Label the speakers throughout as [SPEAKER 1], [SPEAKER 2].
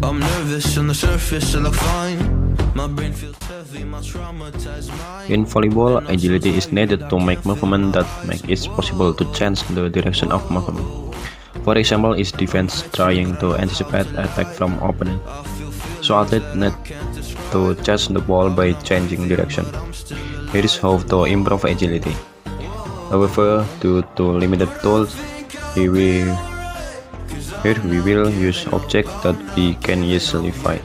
[SPEAKER 1] I'm nervous on the surface, I look fine. My brain feels heavy, my traumatized mind.
[SPEAKER 2] In volleyball, agility is needed to make movement that make it possible to change the direction of movement. For example, is defense trying to anticipate attack from opponent. So athletes need to catch the ball by changing direction. Here is how to improve agility. However, due to limited tools, here we will use objects that we can easily find.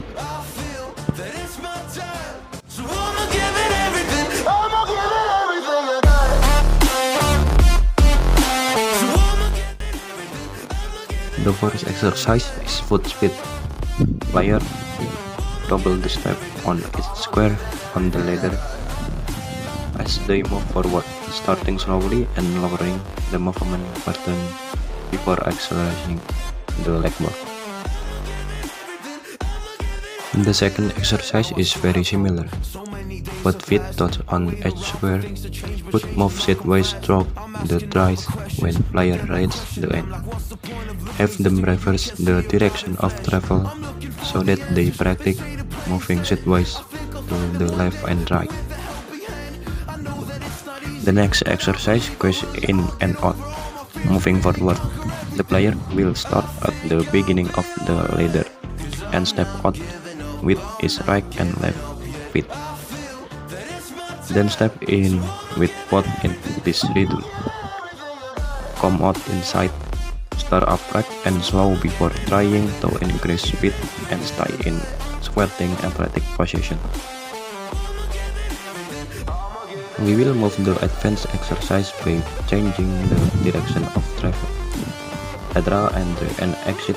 [SPEAKER 2] The first exercise is foot speed. Player double the step on each square on the ladder as they move forward, starting slowly and lowering the movement pattern before accelerating the leg bar. The second exercise is very similar. Put feet touch on each square. Foot move sideways stroke the tries when player reaches the end. Have them reverse the direction of travel so that they practice moving sideways to the left and right. The next exercise goes in and out. Moving forward, the player will start at the beginning of the ladder and step out with his right and left feet. Then step in with both in this rhythm. Come out inside, start upright and slow before trying to increase speed and stay in squatting athletic position. We will move the advanced exercise by changing the direction of travel. Lateral entry and exit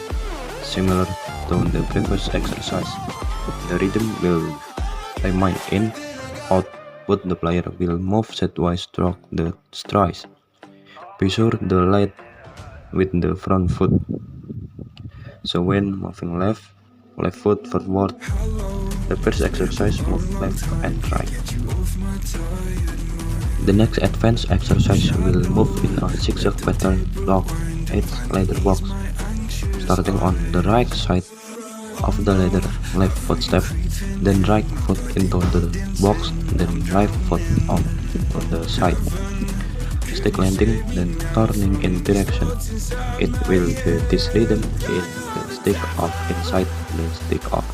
[SPEAKER 2] similar to the previous exercise. The rhythm will remain in, out, but the player will move sideways stroke the strides. Be sure the lead with the front foot. So when moving left foot forward. The first exercise move left and right. The next advanced exercise will move in a zigzag pattern block 8 ladder box. Starting on the right side of the ladder, left foot step, then right foot into the box, then right foot on the side. Stick landing, then turning in direction. It will be this rhythm in the stick off inside the stick off.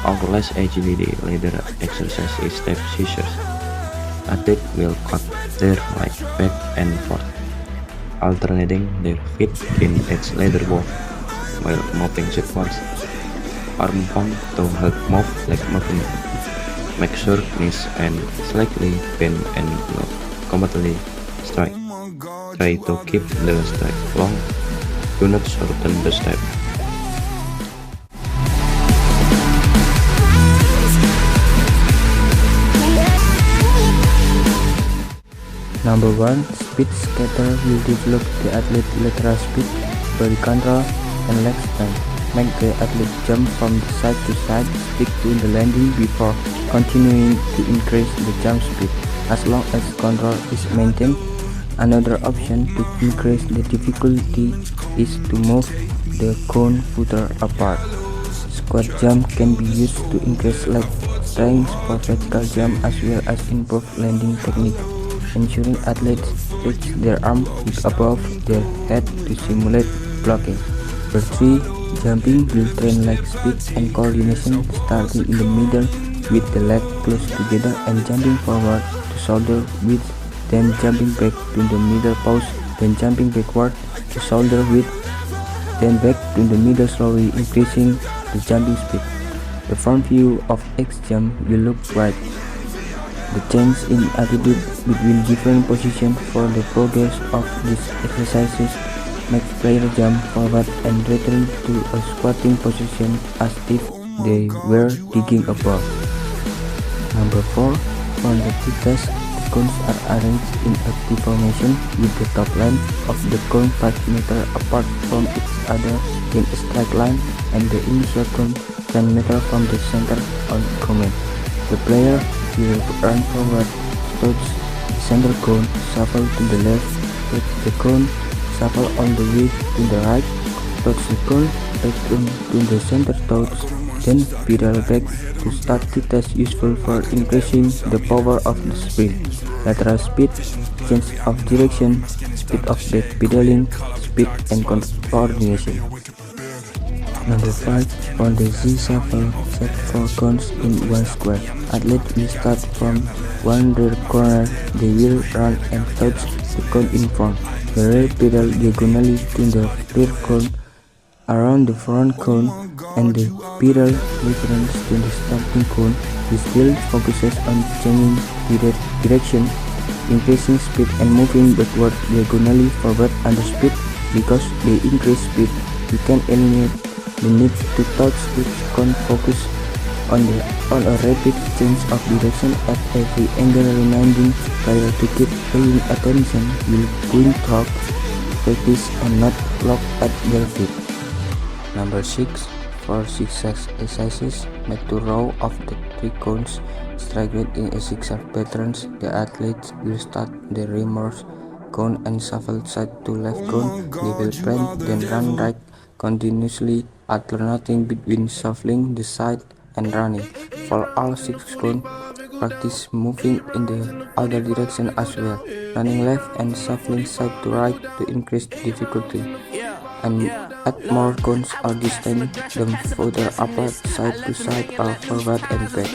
[SPEAKER 2] Our last agility ladder exercise is step scissors. Athlete will cut their leg back and forth, alternating their feet in each ladder box while moving sideways. Arm pump to help move leg movement. Make sure knees and slightly bend and lock completely straight. Try to keep the step long. Do not shorten the step.
[SPEAKER 3] Number 1. Speed skater will develop the athlete lateral speed, body control, and leg strength. Make the athlete jump from side to side, stick to the landing before continuing to increase the jump speed, as long as control is maintained. Another option to increase the difficulty is to move the cone footer apart. Squat jump can be used to increase leg strength for vertical jump as well as improve landing technique, ensuring athletes reach their arm above their head to simulate blocking. Number 3. Jumping will train leg speed and coordination, starting in the middle with the leg close together and jumping forward to shoulder width, then jumping back to the middle pause, then jumping backward to shoulder width, then back to the middle, slowly increasing the jumping speed. The front view of X jump will look right. The change in attitude between different positions for the progress of these exercises makes player jump forward and return to a squatting position as if they were digging a ball. Number 4. For the T-test, the cones are arranged in a T-formation with the top line of the cone 5 meters apart from each other in a straight line and the initial cone 10 meters from the center on comment. The player will run forward towards the center cone, shuffle to the left, with the cone shuffle on the way to the right, touch the cone, return to the center touch, then pedal back to start the test, useful for increasing the power of the sprint. Lateral speed, change of direction, speed of back pedaling, speed and coordination. Number 5. On the Z shuffle, set 4 cones in one square. Athlete will start from one rear corner. They will run and touch the cone in front. The rear pedal diagonally to the rear cone, around the front cone, and the pedal returns to the starting cone. This drill focuses on changing the direction, increasing speed, and moving backward diagonally forward under speed. Because they increase speed, you can eliminate the need to touch the cone. Focus on a rapid change of direction at every angle, reminding players to keep paying attention while going through practice and not look at their feet. Number 6. For 6 exercises, make 2 rows of the 3 cones staggered in a zigzag pattern. The athletes will start the reverse cone and shuffle side to left cone. They will sprint, then run right continuously, alternating between shuffling the side and running. For all 6 cones, practice moving in the other direction as well, running left and shuffling side to right to increase difficulty. And add more cones or distance them further apart, side to side or forward and back.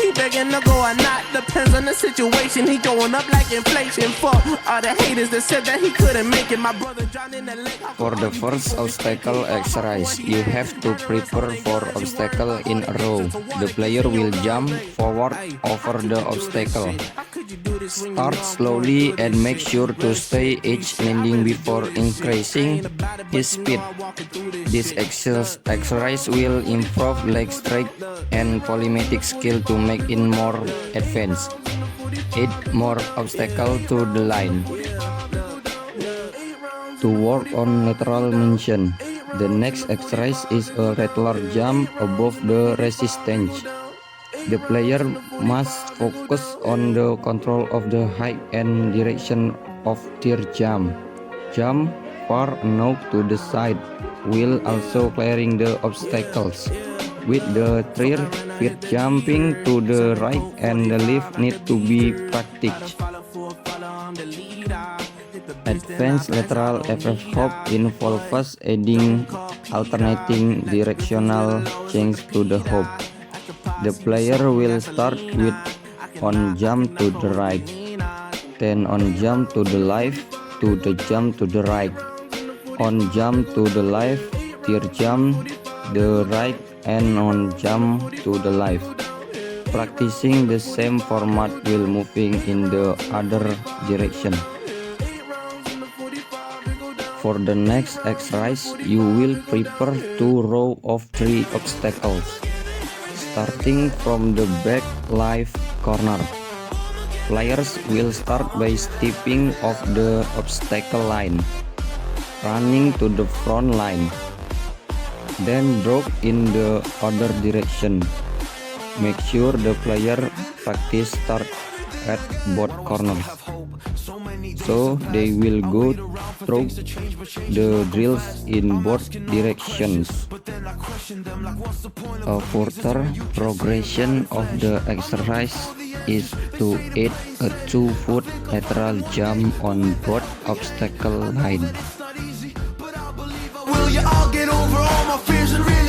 [SPEAKER 4] He begging to go or not, depends on the situation. He going up like inflation. For all the haters that said that he couldn't make it, my brother drowned in the lake.
[SPEAKER 5] For the first obstacle exercise, you have to prepare for obstacle in a row. The player will jump forward over the obstacle. Start slowly and make sure to stay each landing before increasing his speed. This exercise will improve leg strength and polymetric skill to make it more advanced. Add more obstacles to the line. To work on lateral motion, the next exercise is a lateral jump above the resistance. The player must focus on the control of the height and direction of their jump. Jump far enough to the side while also clearing the obstacles. With the rear feet jumping to the right and the left need to be practiced. Advanced lateral FF hop involves adding alternating directional change to the hop. The player will start with on jump to the right, then on jump to the left to the jump to the right, on jump to the left, tear jump the right, and on jump to the left. Practicing the same format while moving in the other direction. For the next exercise, you will prepare 2 rows of 3 obstacles. Starting from the back left corner, players will start by stepping off the obstacle line, running to the front line, then drop in the other direction. Make sure the player practice start at both corners, so they will go through the drills in both directions. A further progression of the exercise is to add a 2-foot lateral jump on both obstacle lines.
[SPEAKER 1] Will you all get over all my fears and realize